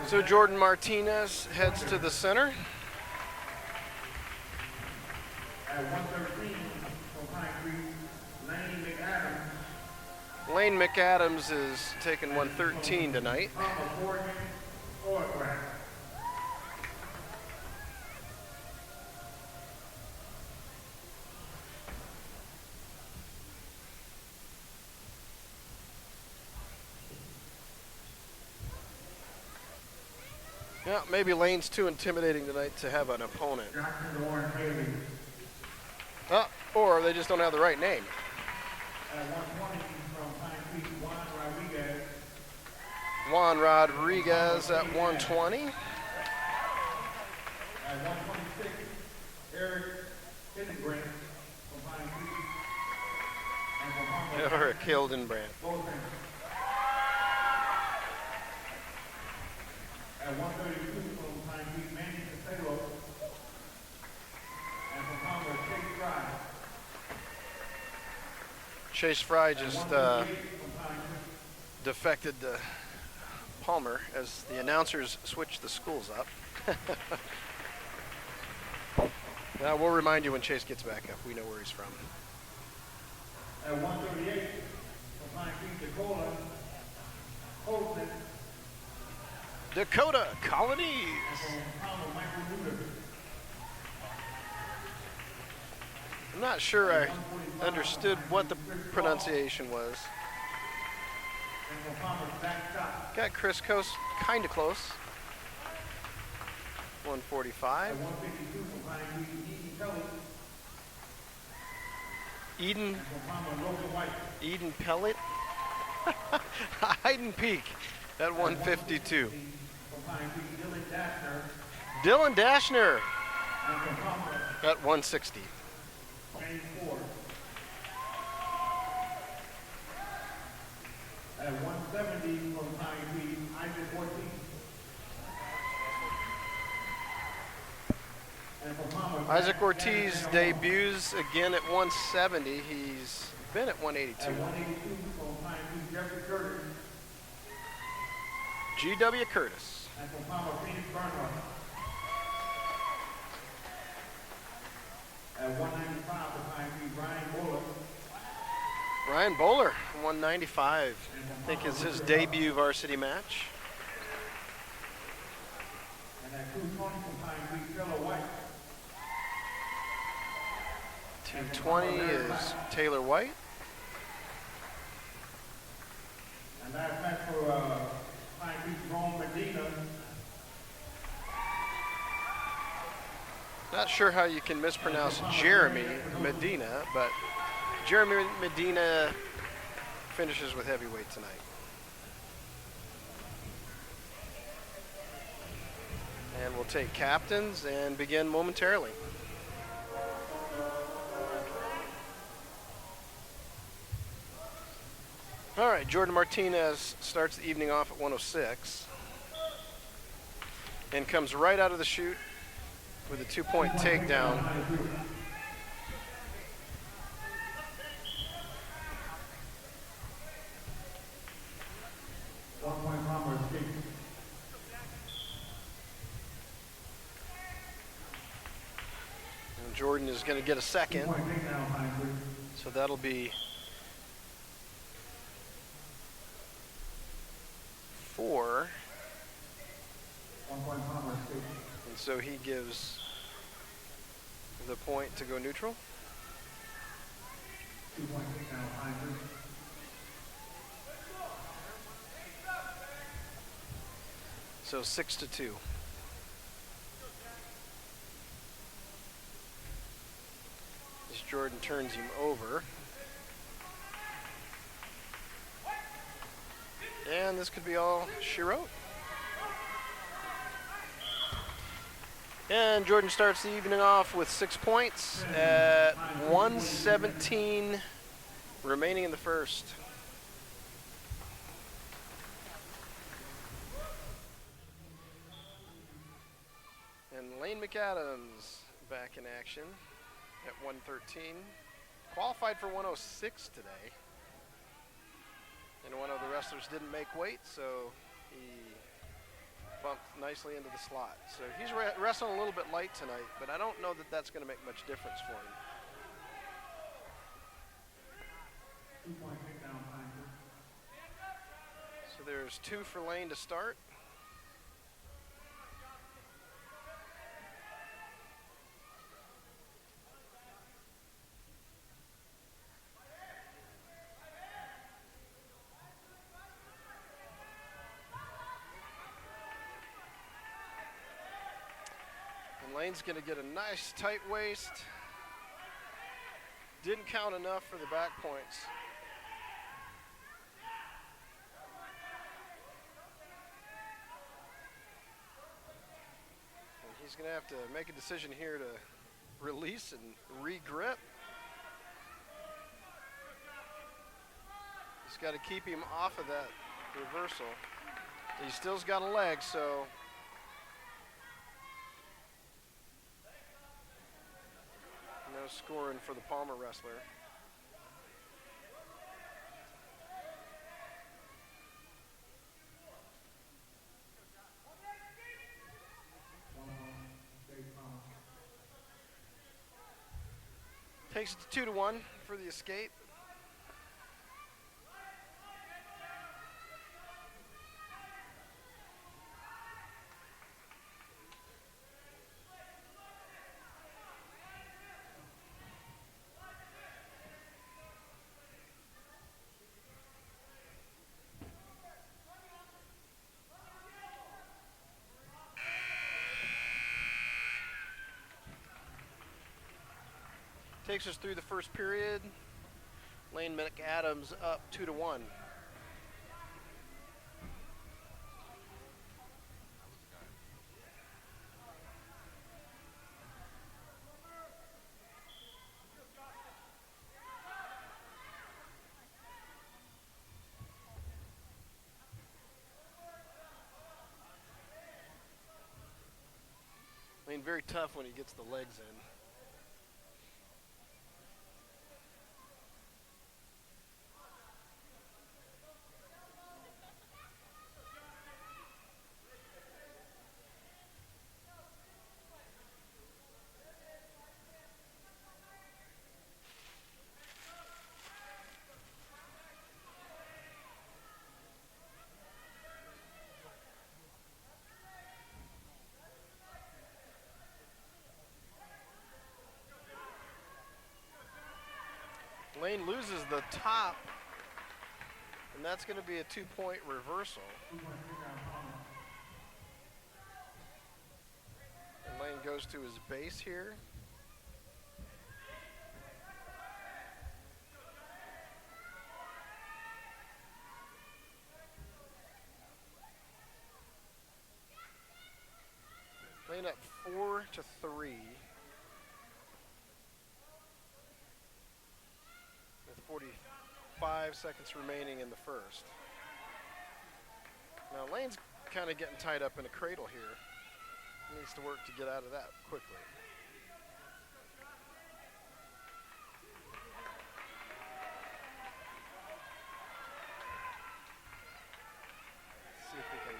So Jordan Martinez heads to the center. At 113 from Pine Creek, Lane McAdams. Lane McAdams is taking 113 tonight. Yeah, maybe Lane's too intimidating tonight to have an opponent. Or they just don't have the right name. At 120 from Pine Creek, Juan Rodriguez at 120. At 126, Eric Hildenbrand from Pine Creek. Eric Hildenbrand. At 132 from Pine Creek, Manny Castillo. And from Palmer, Chase Fry. Chase Fry just defected to Palmer as the announcers switched the schools up. Now we'll remind you when Chase gets back up. We know where he's from. At 138 from Pine Creek, Dakota Colton. Dakota Colonies. I'm not sure I understood what the pronunciation was. Got Chris Coast kind of close. 145. Eden Pellet. Hayden Peak at 152. Dylan Dashner at 160. At 170 from Pine Creek, Isaac Ortiz. Isaac Ortiz debuts again at 170. He's been at 182. At 182 from Pine Creek, Jeffrey Curtis. G.W. Curtis. And from Palmer, Phoenix Bernhardt. At 195 from Pine Creek, Ryan Bowler. Ryan Bowler, 195. I think is his debut varsity match. And at 220 from Pine Creek, Taylor White. 220 is Taylor White. And last match for Pine Creek, Rome Medina. Not sure how you can mispronounce Jeremy Medina, but Jeremy Medina finishes with heavyweight tonight. And we'll take captains and begin momentarily. All right, Jordan Martinez starts the evening off at 106 and comes right out of the chute with a 2-point takedown. And Jordan is going to get a second, so that'll be 4. And so he gives the point to go neutral. So 6-2. As Jordan turns him over. And this could be all she wrote. And Jordan starts the evening off with 6 points at 1:17 remaining in the first. And Lane McAdams back in action at 113. Qualified for 106 today. And one of the wrestlers didn't make weight, so he bumped nicely into the slot. So he's wrestling a little bit light tonight, but I don't know that that's going to make much difference for him. 2-point takedown, Pine Creek. So there's 2 for Lane to start. And Lane's going to get a nice tight waist. Didn't count enough for the back points. And he's going to have to make a decision here to release and re-grip. He's got to keep him off of that reversal. He still's got a leg, so no scoring for the Palmer wrestler. Takes it to 2-1 for the escape. Takes us through the first period. Lane McAdams up 2-1. Lane very tough when he gets the legs in. Lane loses the top, and that's going to be a 2-point reversal. 2-point takedown, Palmer. And Lane goes to his base here. Lane up 4-3. With 45 seconds remaining in the first. Now Lane's kind of getting tied up in a cradle here. He needs to work to get out of that quickly. See if we can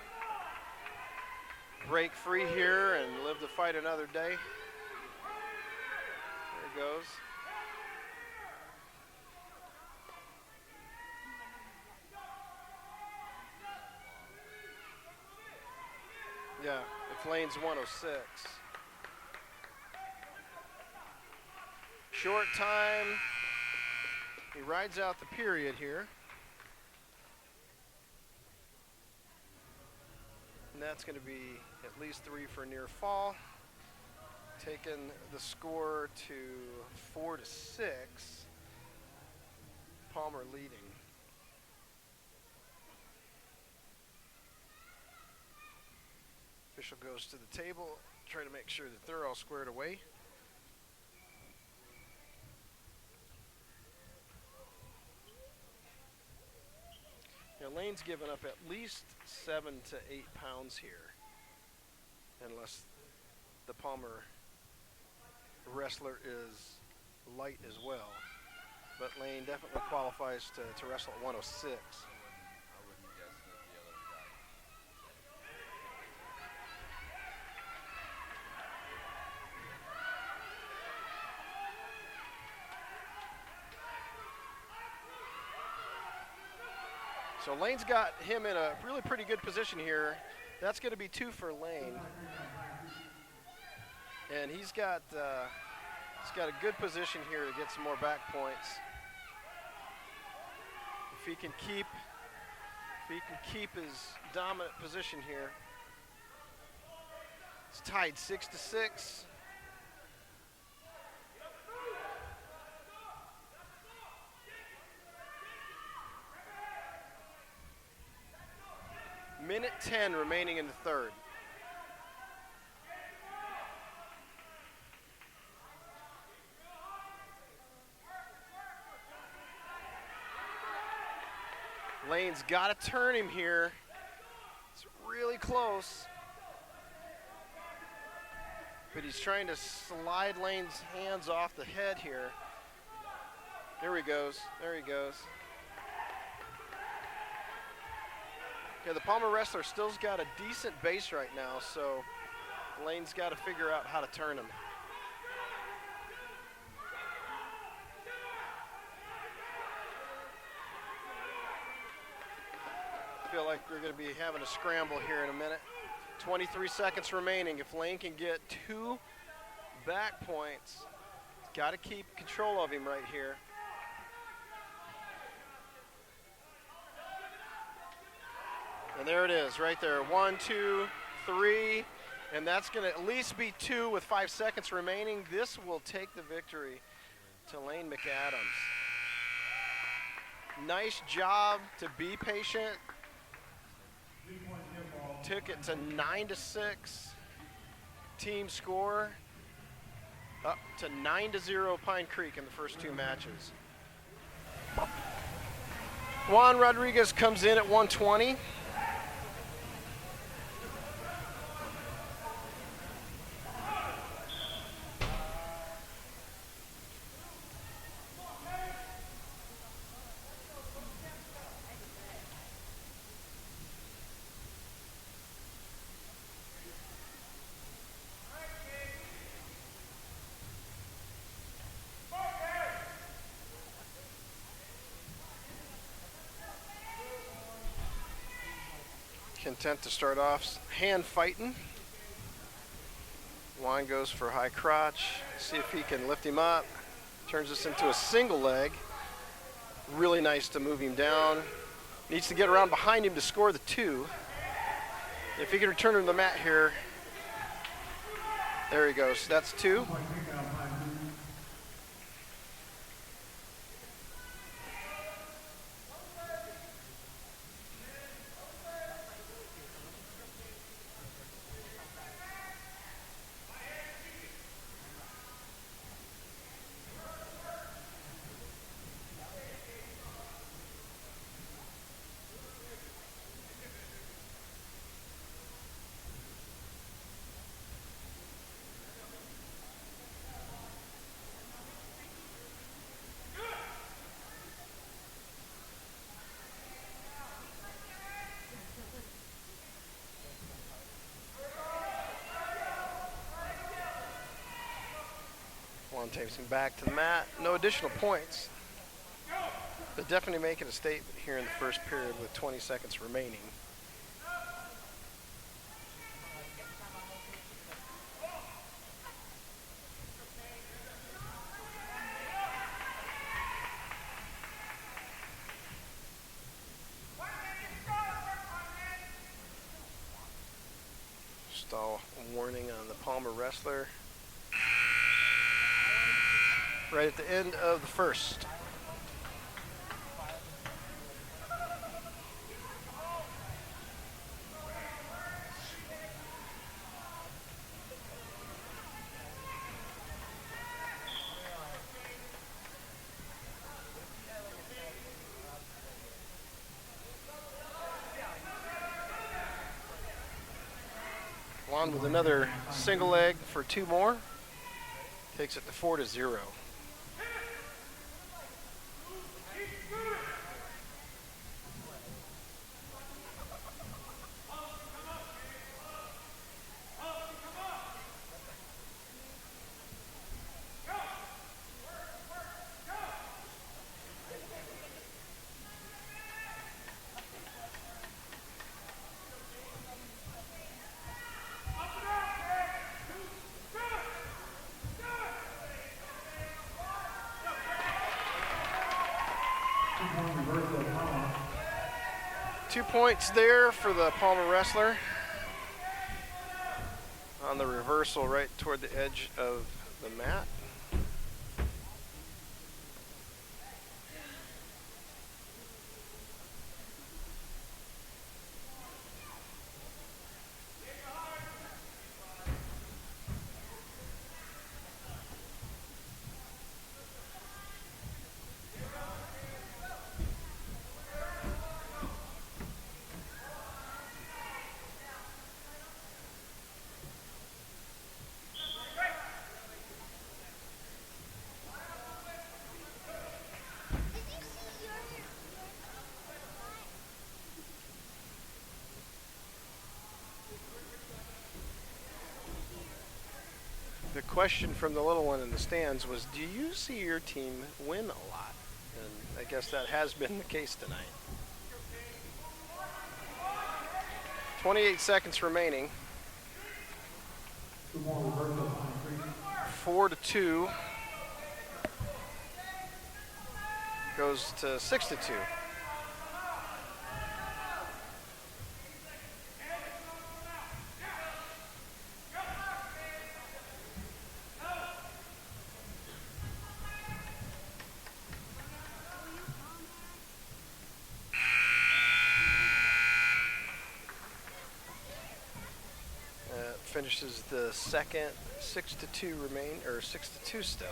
break free here and live to fight another day. There it goes. Yeah, it's Lane's 106. Short time. He rides out the period here. And that's going to be at least 3 for a near fall. Taking the score to 4-6. Palmer leading. Official goes to the table, try to make sure that they're all squared away. Now Lane's given up at least 7 to 8 pounds here, unless the Palmer wrestler is light as well. But Lane definitely qualifies to wrestle at 106. So Lane's got him in a really pretty good position here. That's going to be 2 for Lane. And he's got a good position here to get some more back points. If he can keep his dominant position here. It's tied 6-6. Minute 10 remaining in the third. Lane's got to turn him here. It's really close. But he's trying to slide Lane's hands off the head here. There he goes. There he goes. Yeah, the Palmer wrestler still's got a decent base right now, so Lane's got to figure out how to turn him. I feel like we're going to be having a scramble here in a minute. 23 seconds remaining. If Lane can get 2 back points, got to keep control of him right here. And there it is, right there. 1, 2, 3, and that's going to at least be 2 with 5 seconds remaining. This will take the victory to Lane McAdams. Nice job to be patient. Took it to 9-6. Team score up to 9-0 Pine Creek in the first 2 matches. Juan Rodriguez comes in at 120. Content to start off hand fighting. Juan goes for high crotch. See if he can lift him up. Turns this into a single leg. Really nice to move him down. Needs to get around behind him to score the 2. If he can return him to the mat here. There he goes. That's 2. Juan takes him back to the mat. No additional points. But definitely making a statement here in the first period with 20 seconds remaining. Stall warning on the Palmer wrestler. Right at the end of the first. Juan with another single leg for 2 more. Takes it to 4-0. 2 points there for the Palmer wrestler on the reversal right toward the edge of the mat. The question from the little one in the stands was, do you see your team win a lot? And I guess that has been the case tonight. 28 seconds remaining. 4-2. Goes to 6-2. Finishes the second. 6-2 remain, or 6-2 still.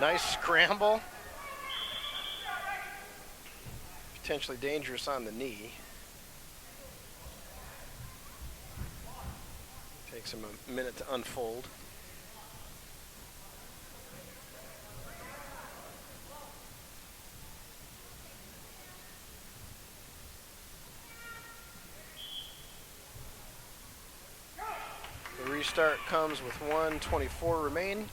Nice scramble. Potentially dangerous on the knee. Takes him a minute to unfold. The restart comes with 1:24 remain.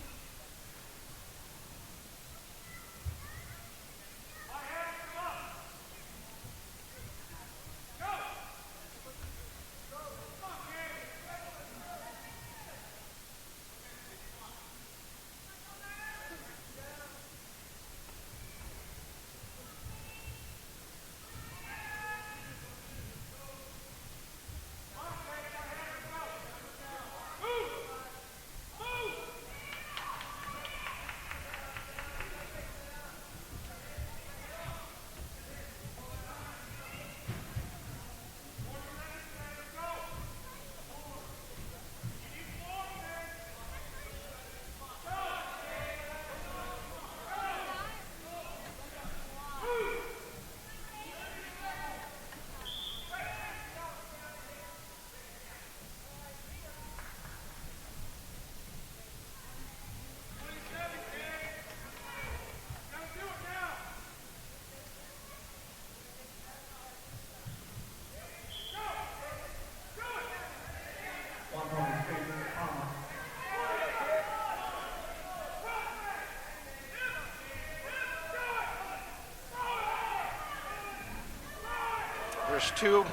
There's two.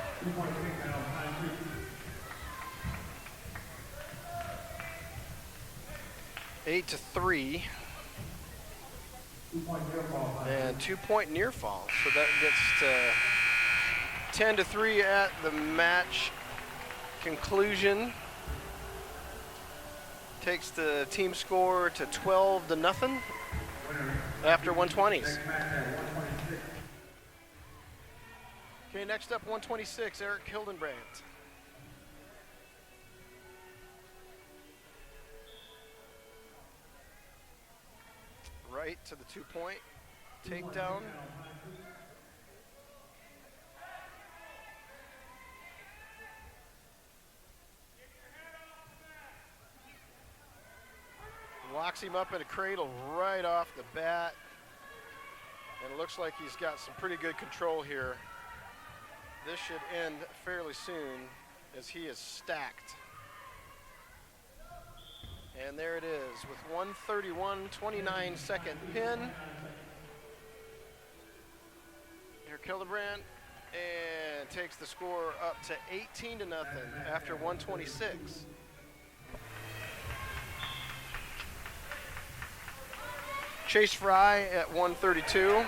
8-3. And 2-point near fall. So that gets to 10-3 at the match conclusion. Takes the team score to 12-0 after 120s. Okay, next up 126, Eric Hildenbrandt. Right to the 2-point takedown. Locks him up in a cradle right off the bat. And it looks like he's got some pretty good control here. This should end fairly soon as he is stacked. And there it is with 131.29 second pin. Here Kildebrand and takes the score up to 18-0 after 126. Chase Fry at 132.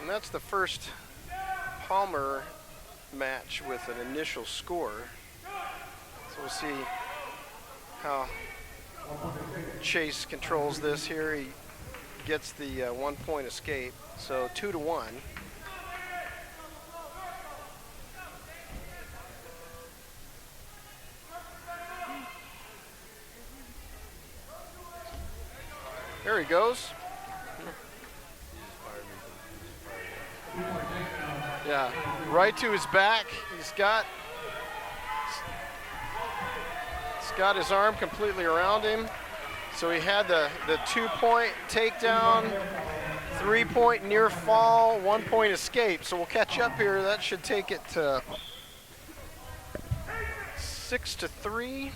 And that's the first Palmer match with an initial score. So we'll see how Chase controls this here. He gets the 1 point escape, so 2-1. There he goes. Yeah, right to his back. He's got his arm completely around him. So he had the 2 point takedown, 3 point near fall, 1 point escape. So we'll catch up here. That should take it to 6-3.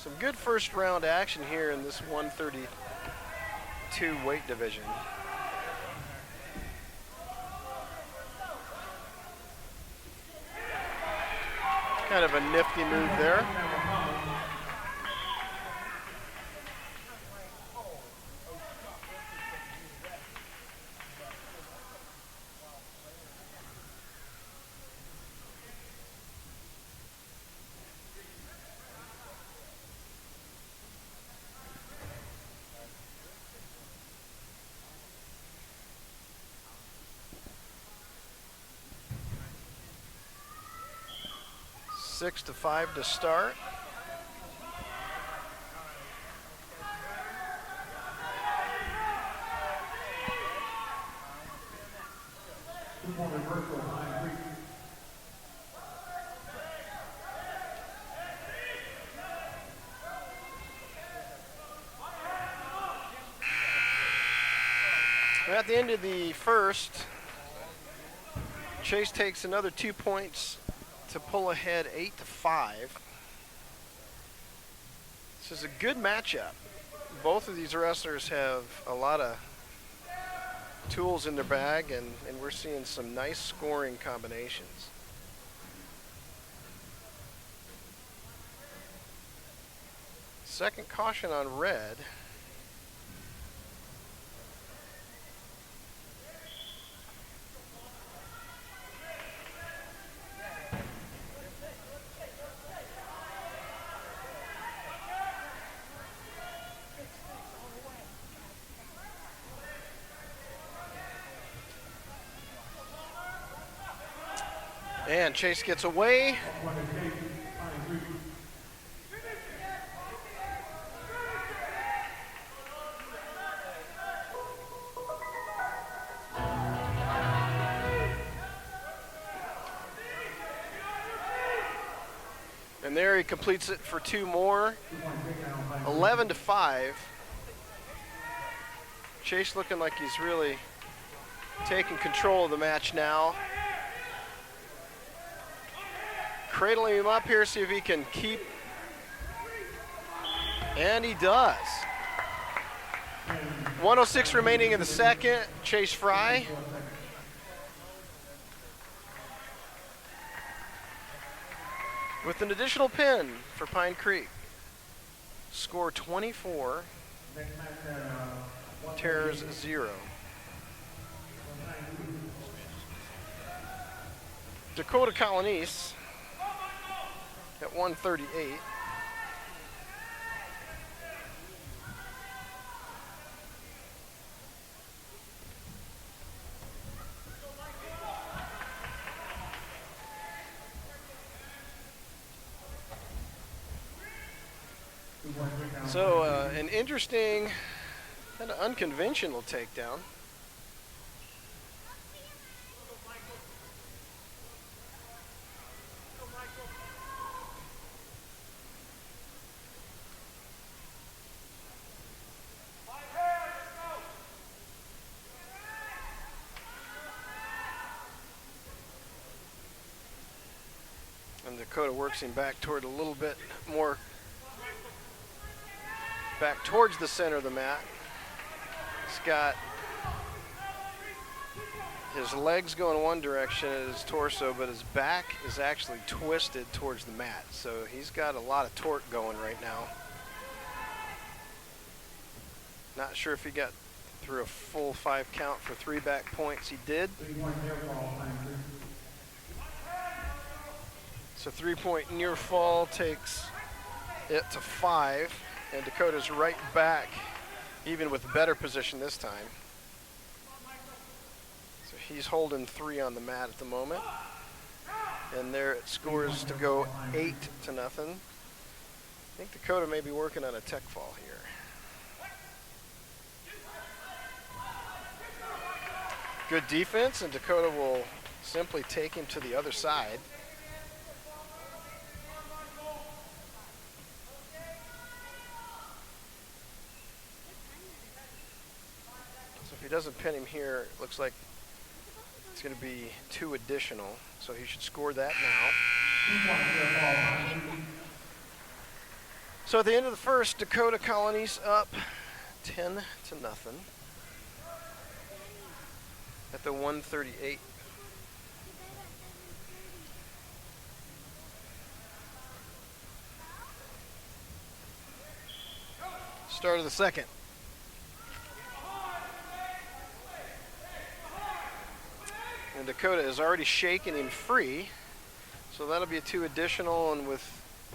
Some good first round action here in this 132 weight division. Kind of a nifty move there. Six to 5 to start. At the end of the first, Chase takes another 2 points to pull ahead 8-5. This is a good matchup. Both of these wrestlers have a lot of tools in their bag, and we're seeing some nice scoring combinations. Second caution on red. And Chase gets away. And there he completes it for 2 more. 11-5. Chase looking like he's really taking control of the match now. Cradling him up here, see if he can keep. And he does. 106 remaining in the second. Chase Fry. With an additional pin for Pine Creek. Score 24. Terrors 0. Dakota Colonies at 138. So an interesting, kind of unconventional takedown. And Dakota works him back toward a little bit more, back towards the center of the mat. He's got his legs going one direction at his torso, but his back is actually twisted towards the mat. So he's got a lot of torque going right now. Not sure if he got through a full 5 count for 3 back points. He did. 3-point near fall, thank you. So 3-point near fall takes it to 5, and Dakota's right back, even with better position this time. So he's holding 3 on the mat at the moment, and there it scores to go 8-0. I think Dakota may be working on a tech fall here. Good defense, and Dakota will simply take him to the other side. So if he doesn't pin him here, it looks like it's going to be 2 additional. So he should score that now. 2-point near fall, thank you. So at the end of the first, Dakota Colony's up 10-0 at the 138. Start of the second. And Dakota is already shaking him free, so that'll be a 2 additional, and with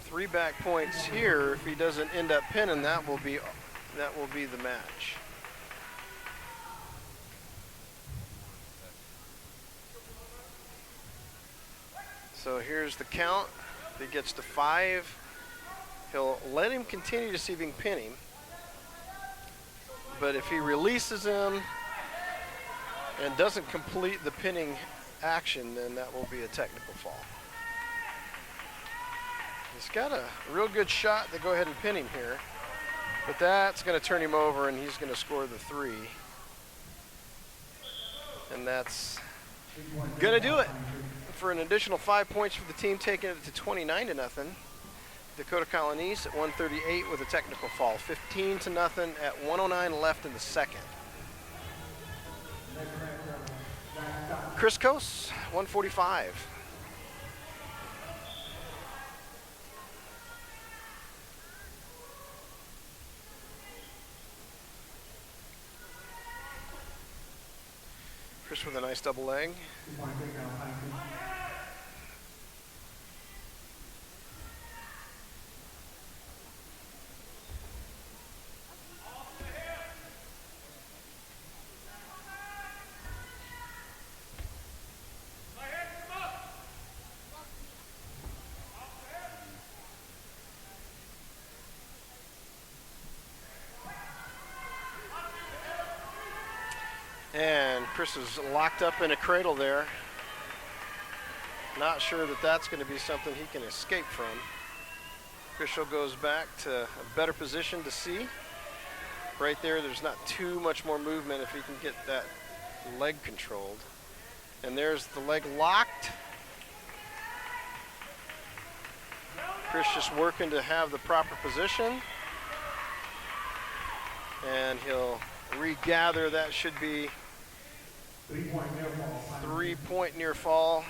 3 back points here, if he doesn't end up pinning, that will be the match. So here's the count. If he gets to 5, he'll let him continue to see if he can pin him. But if he releases him and doesn't complete the pinning action, then that will be a technical fall. He's got a real good shot to go ahead and pin him here, but that's going to turn him over, and he's going to score the 3. And that's going to do it for an additional 5 points for the team, taking it to 29-0. Dakota Colonies at 138 with a technical fall. 15-0 at 109 left in the second. Chris Coase, 145. Chris with a nice double leg. 2-point takedown, thank you. And Chris is locked up in a cradle there. Not sure that that's going to be something he can escape from. Official goes back to a better position to see. Right there, there's not too much more movement if he can get that leg controlled. And there's the leg locked. Chris just working to have the proper position. And he'll regather. That should be 3-point near fall, thank you. 3-point near fall,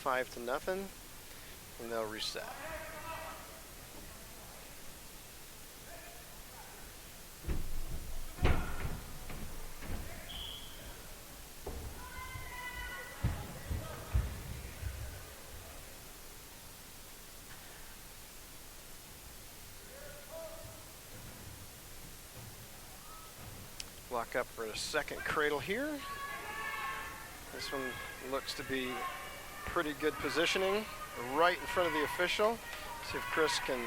5-0, and they'll reset. Lock up for a second cradle here. This one looks to be pretty good positioning, right in front of the official. See if Chris can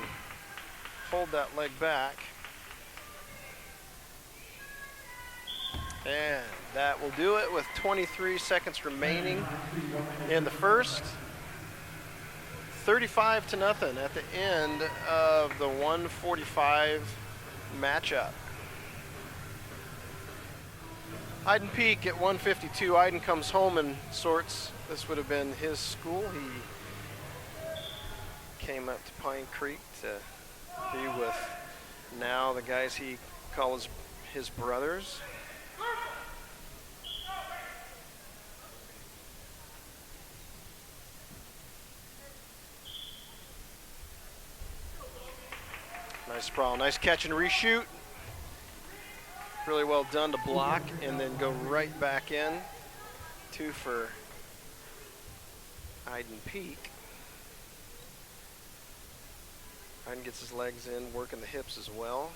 pulled that leg back. And that will do it with 23 seconds remaining in the first. 35-0 at the end of the 145 matchup. Iden Peak at 152. Iden comes home and sorts. This would have been his school. He came up to Pine Creek to be with now the guys he calls his brothers. Nice sprawl, nice catch and reshoot. Really well done to block and then go right back in. 2 for Iden Peak. Iden gets his legs in, working the hips as well.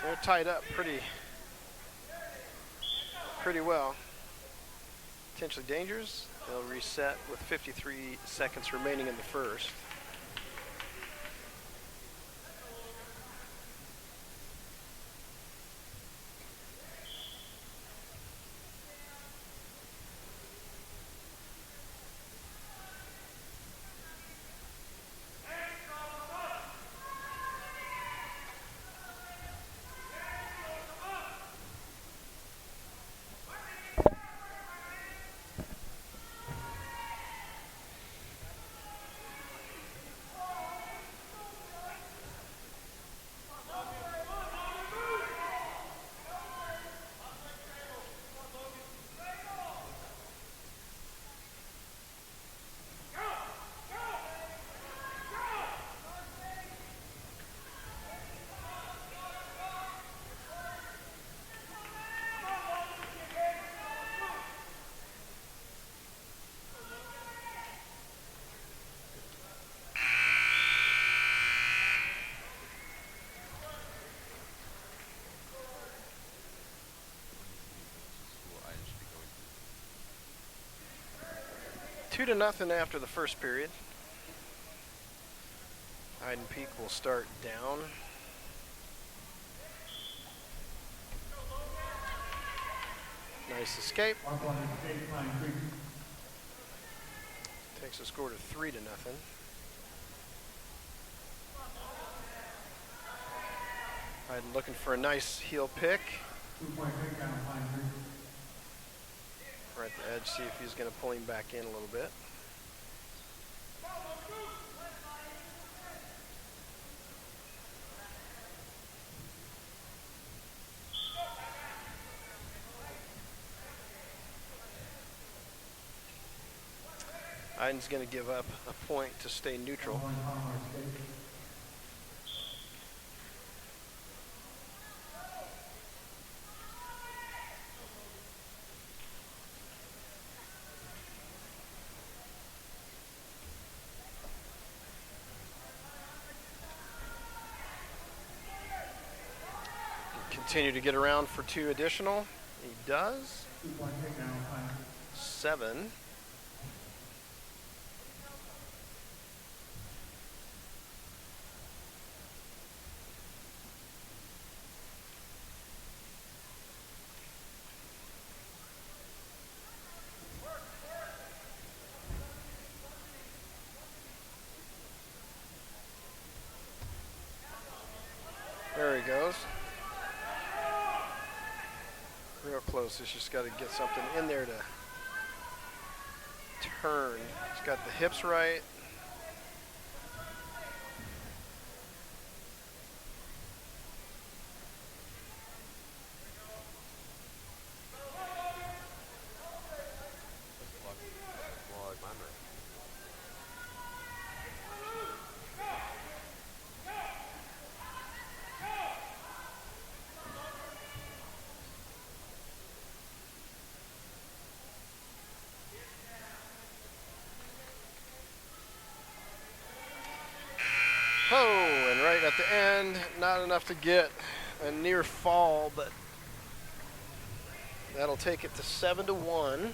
They're tied up pretty well. Potentially dangerous. They'll reset with 53 seconds remaining in the first. Two to nothing after the first period. Iden Peak will start down. Nice escape. Takes the score to 3-0. Iden looking for a nice heel pick. Right at the edge, see if he's going to pull him back in a little bit. Iden's going to give up a point to stay neutral. Continue to get around for 2 additional. He does. 7. There he goes. Real close. He's just got to get something in there to turn. He's got the hips right. Oh, and right at the end, not enough to get a near fall, but that'll take it to 7-1.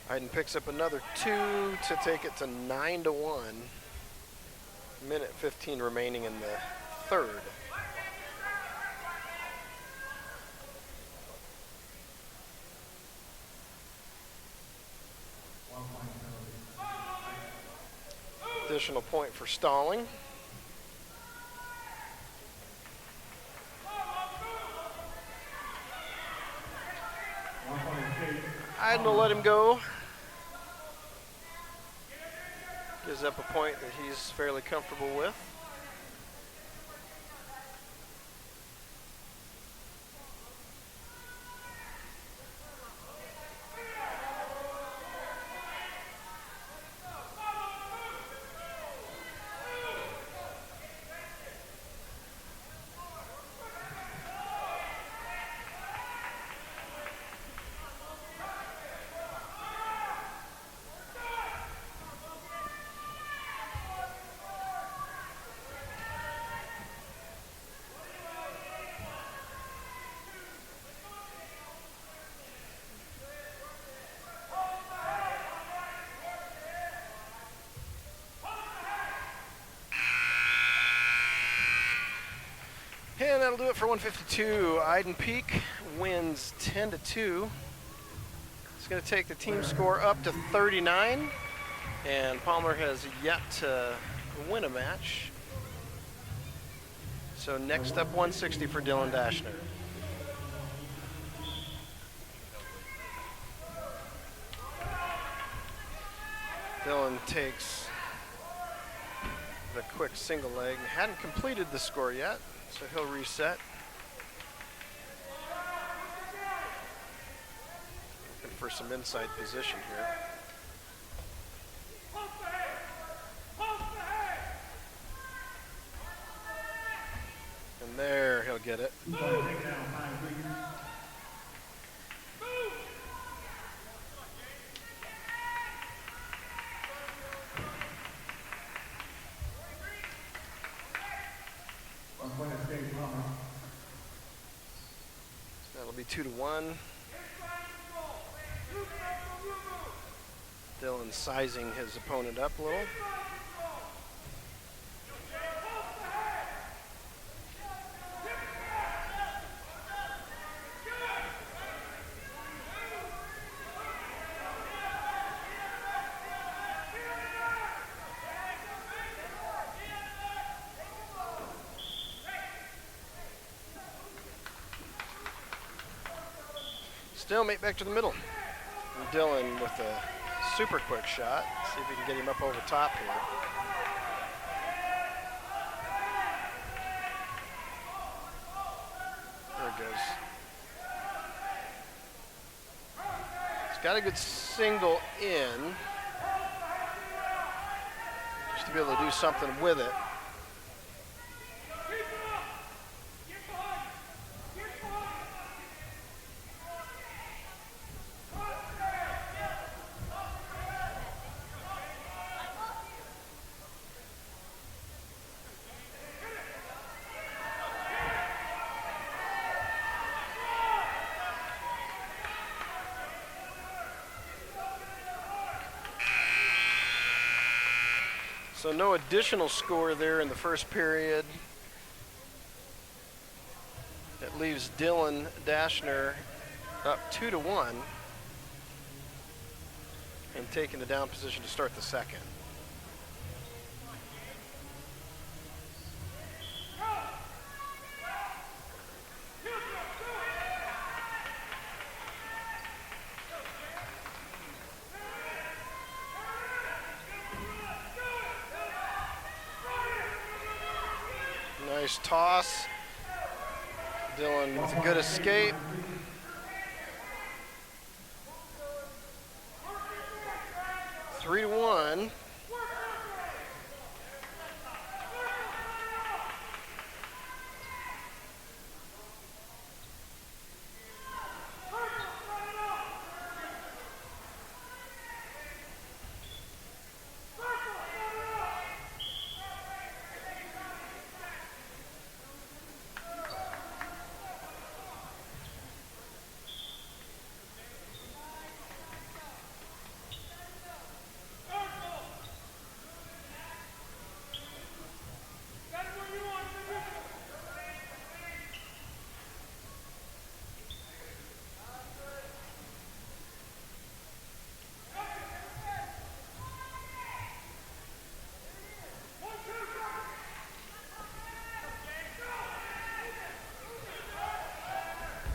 Hayden picks up another 2 to take it to 9-1. Minute 15 remaining in the third. Additional point for stalling. Hayden will let him go. Gives up a point that he's fairly comfortable with. And that'll do it for 152. Iden Peak wins 10-2. It's going to take the team score up to 39, and Palmer has yet to win a match. So next up, 160 for Dylan Dashner. Dylan takes the quick single leg. Hadn't completed the score yet, so he'll reset. Looking for some inside position here. And there, he'll get it. That'll be 2-1. Dylan sizing his opponent up a little. Stalemate back to the middle. And Dylan with a super quick shot. See if we can get him up over top here. There it goes. He's got a good single in. Just to be able to do something with it. So no additional score there in the first period. It leaves Dylan Dashner up 2-1. and taking the down position to start the second. Nice toss. Dylan with a good escape. Three to one.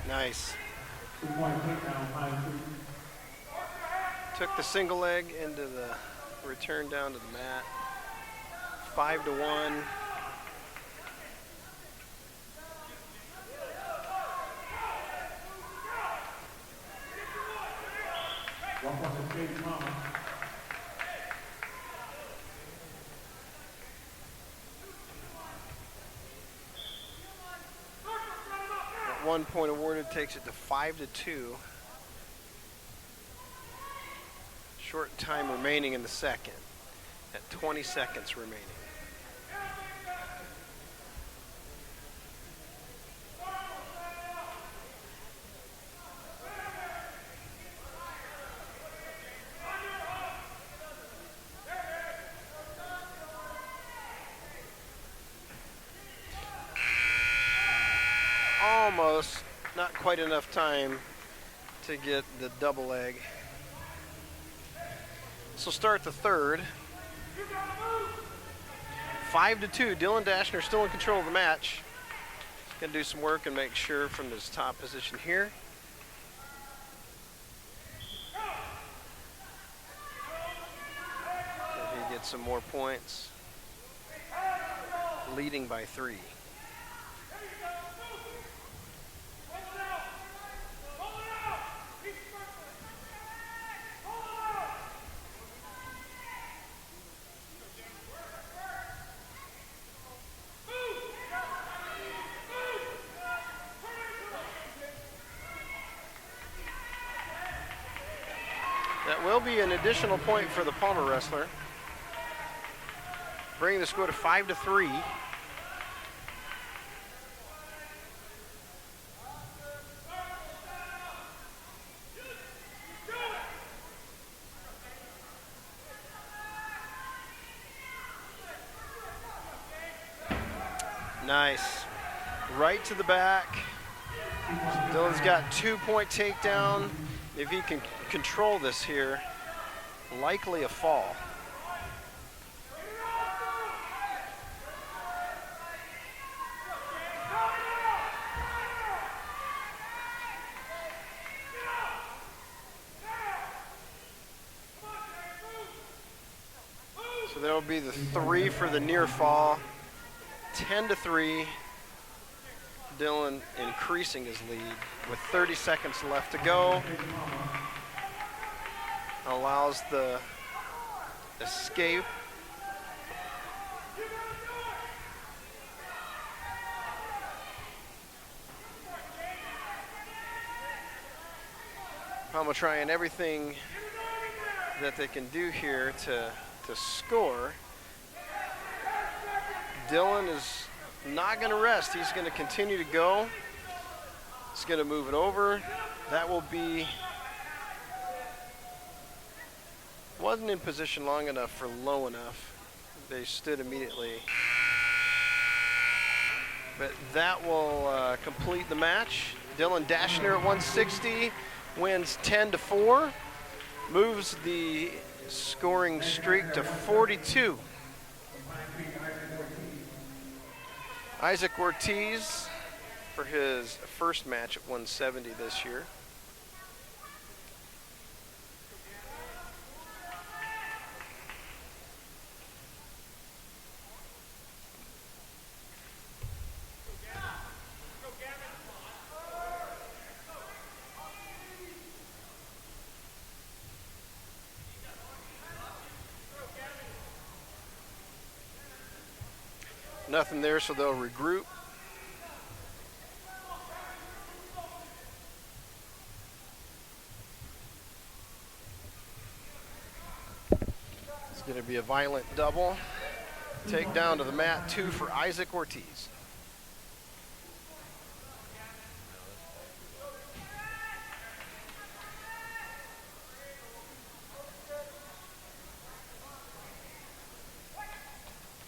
Nice. Took the single leg into the return down to the mat. 5 to 1. That 1 point awarded takes it to 5 to 2. Short time remaining in the second at 20 seconds remaining. Almost, not quite enough time to get the double leg. This will start the third. 5 to 2. Dylan Dashner still in control of the match. He's going to do some work and make sure from his top position here. That he gets some more points. Leading by 3. That will be an additional point for the Palmer wrestler, bringing the score to 5 to 3. Nice. Right to the back. Dylan's got 2-point takedown. If he can control this here, likely a fall. So that'll be the 3 for the near fall. 10 to 3. Dylan increasing his lead with 30 seconds left to go. Allows the escape. Palmer trying everything that they can do here to score. Dylan is not going to rest. He's going to continue to go. He's going to move it over. That will be, wasn't in position long enough for low enough. They stood immediately. But that will complete the match. Dylan Dashner at 160 wins 10 to 4. Moves the scoring streak to 42. Isaac Ortiz for his first match at 170 this year. Nothing there, so they'll regroup. It's going to be a violent double. Take down to the mat, 2 for Isaac Ortiz.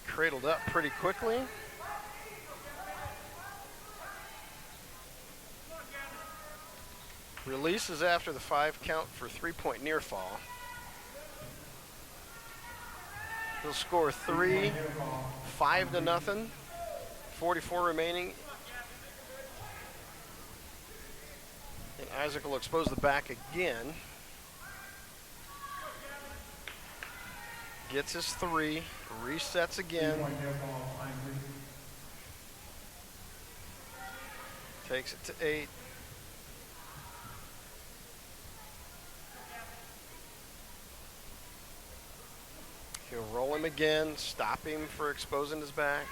Cradled up pretty quickly. Releases after the 5 count for 3-point near fall. He'll score 3, 5-0, 44 remaining. And Isaac will expose the back again. Gets his 3, resets again. Takes it to 8. He'll roll him again, stop him for exposing his back.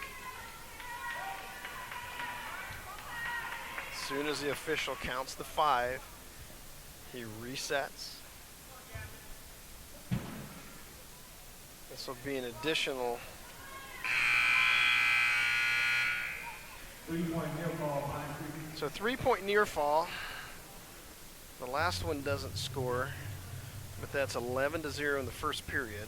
As soon as the official counts the 5, he resets. This will be an additional 3-point near fall. So 3-point near fall. The last one doesn't score, but that's 11-0 in the first period.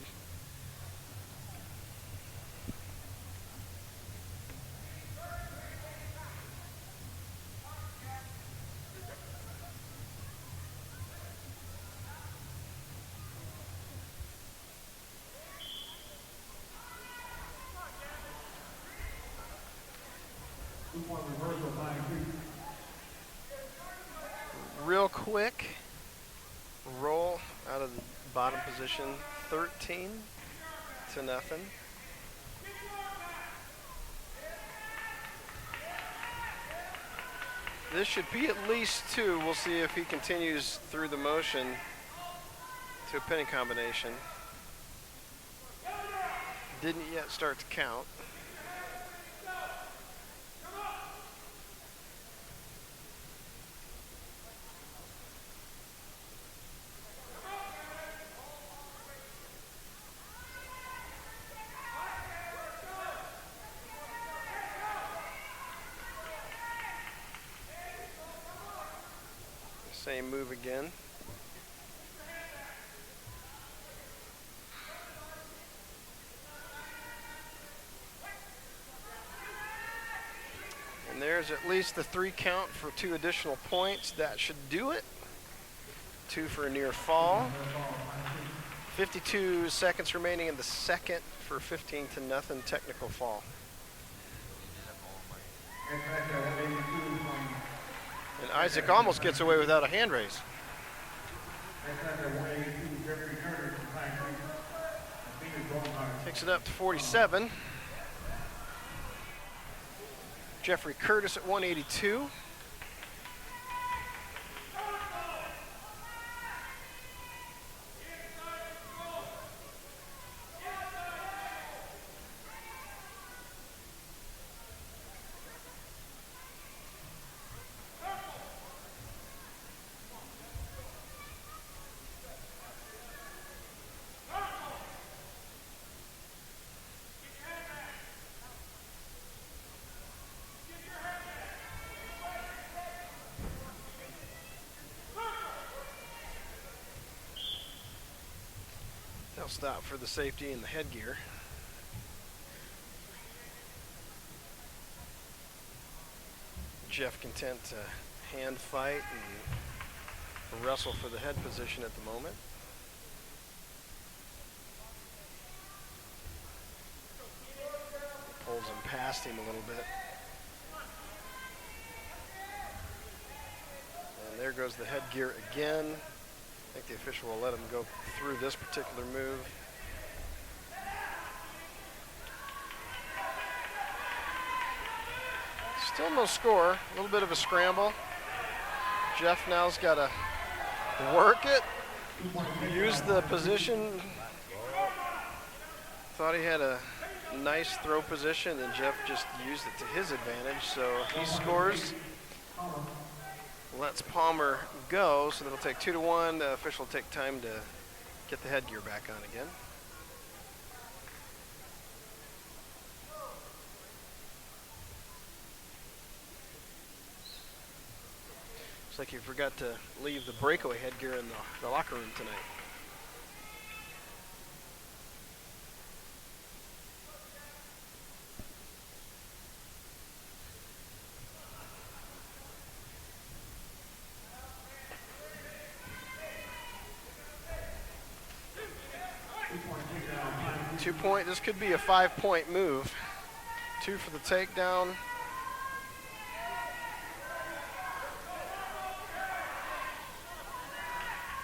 Real quick roll out of the bottom position, 13-0. This should be at least 2. We'll see if he continues through the motion to a pinning combination. Didn't yet start to count. Same move again. And there's at least the 3 count for 2 additional points. That should do it. 2 for a near fall. 52 seconds remaining in the second for 15-0 technical fall. And Isaac almost gets away without a hand raise. Takes it up to 47. Jeffrey Curtis at 182. They'll stop for the safety and the headgear. Jeff content to hand fight and wrestle for the head position at the moment. past him a little bit. And there goes the headgear again. I think the official will let him go through this particular move. Still no score. A little bit of a scramble. Jeff now's got to work it. Use the position. Thought he had a nice throw position, and Jeff just used it to his advantage. So he scores. Lets Palmer go, so that'll take 2-1. The official will take time to get the headgear back on again. Looks like you forgot to leave the breakaway headgear in the locker room tonight. Two-point, this could be a 5-point move. 2 for the takedown.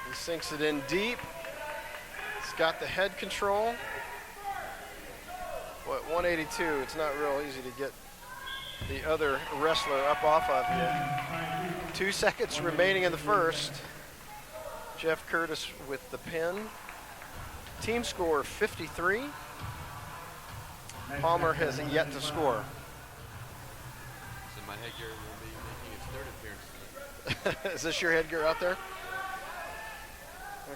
He sinks it in deep. He's got the head control. What, 182, it's not real easy to get the other wrestler up off of you. 2 seconds remaining in the first. Jeff Curtis with the pin. Team score 53. Palmer has yet to score. So my headgear will be making its third appearance tonight. Is this your headgear out there?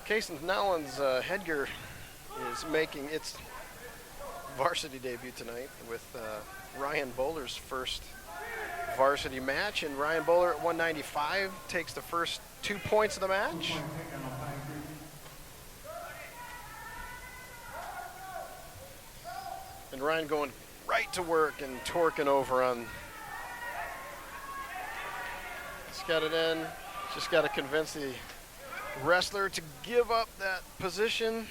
Kason Nowlin's headgear is making its varsity debut tonight with Ryan Bowler's first varsity match. And Ryan Bowler at 195 takes the first 2 points of the match. And Ryan going right to work and torquing over on. He's got it in. Just got to convince the wrestler to give up that position.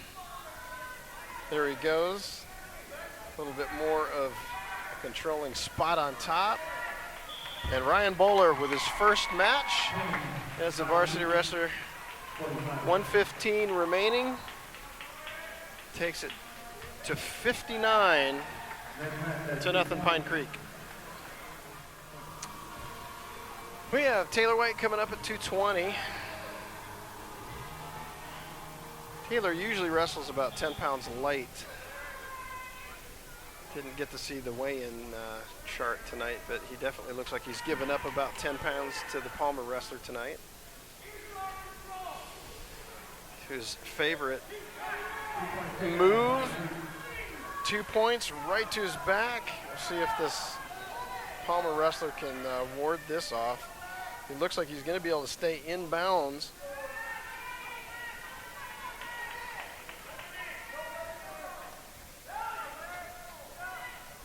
There he goes. A little bit more of a controlling spot on top. And Ryan Bowler with his first match as a varsity wrestler. 1:15 remaining. Takes it to 59 to nothing Pine Creek. We have Taylor White coming up at 220. Taylor usually wrestles about 10 pounds light. Didn't get to see the weigh-in chart tonight, but he definitely looks like he's given up about 10 pounds to the Palmer wrestler tonight. His favorite move. 2 points right to his back. We'll see if this Palmer wrestler can ward this off. He looks like he's going to be able to stay in bounds.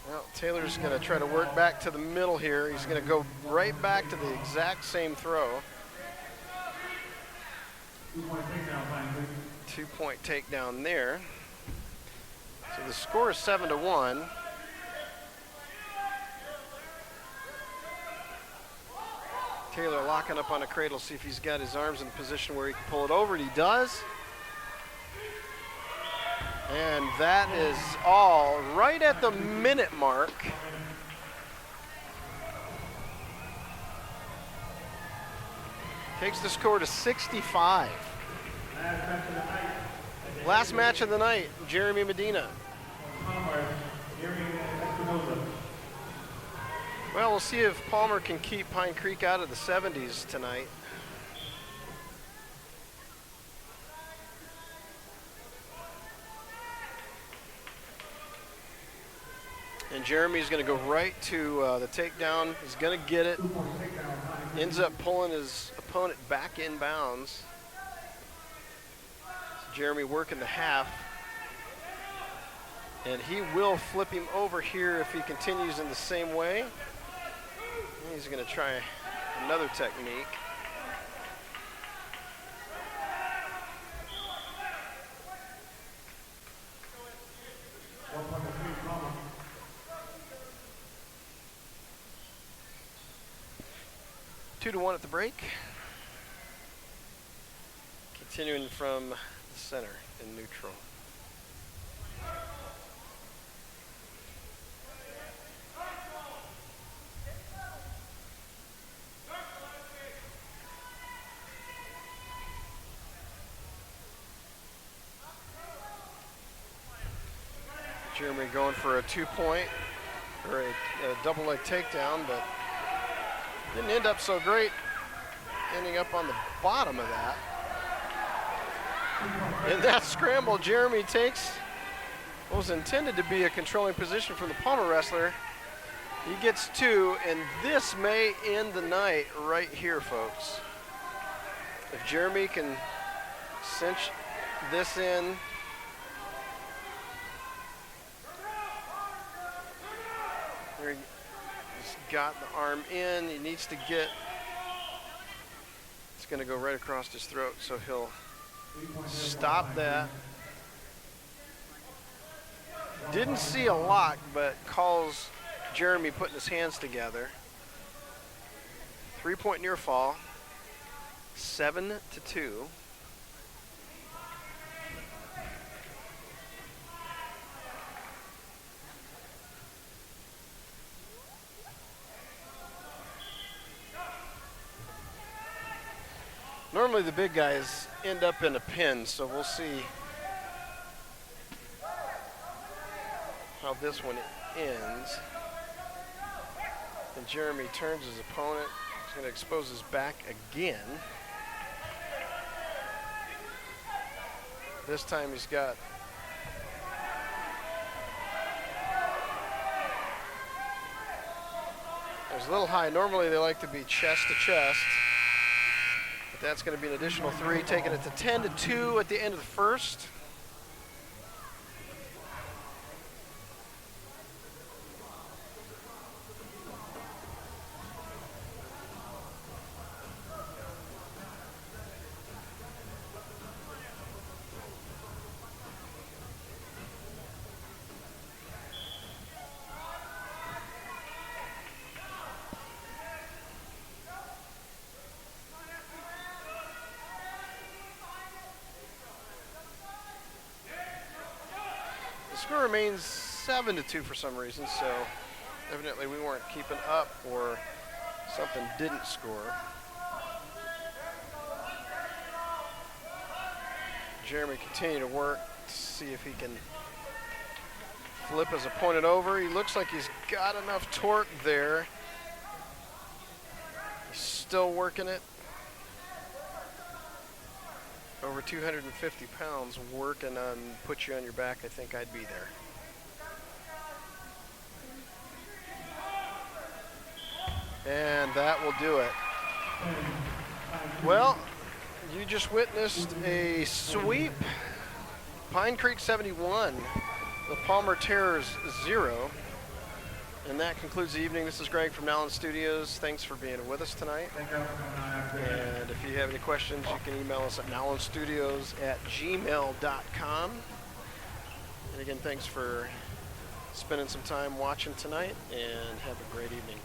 Well, Taylor's going to try to work back to the middle here. He's going to go right back to the exact same throw. 2-point takedown there. So the score is 7-1. Taylor locking up on a cradle, see if he's got his arms in a position where he can pull it over, and he does. And that is all right at the minute mark. Takes the score to 65. Last match of the night, Jeremy Medina. Well, we'll see if Palmer can keep Pine Creek out of the 70s tonight. And Jeremy's going to go right to the takedown. He's going to get it. Ends up pulling his opponent back in bounds. Jeremy working the half. And he will flip him over here if he continues in the same way. He's going to try another technique. 2-1 at the break. Continuing from the center in neutral. Jeremy going for a 2-point or a double leg takedown, but didn't end up so great, ending up on the bottom of that. And that scramble Jeremy takes what was intended to be a controlling position from the Palmer wrestler. He gets 2, and this may end the night right here, folks. If Jeremy can cinch this in, he's got the arm in. He needs to get, it's going to go right across his throat, so he'll stop that. Didn't see a lock, but calls Jeremy putting his hands together. 3-point near fall, 7-2. Normally the big guys end up in a pin, so we'll see how this one ends. And Jeremy turns his opponent. He's going to expose his back again. This time he's got it was a little high. Normally they like to be chest to chest. But that's going to be an additional 3, taking it to 10-2 at the end of the first. The score remains 7-2 for some reason, so evidently we weren't keeping up or something didn't score. Jeremy continue to work to see if he can flip his opponent over. He looks like he's got enough torque there. He's still working it. Over 250 pounds working on put you on your back, I think I'd be there. And that will do it. Well, you just witnessed a sweep. Pine Creek 71, the Palmer Terrors 0. And that concludes the evening. This is Greg from Nowlin Studios. Thanks for being with us tonight. And if you have any questions, you can email us at nowlinstudios@gmail.com. And again, thanks for spending some time watching tonight, and have a great evening.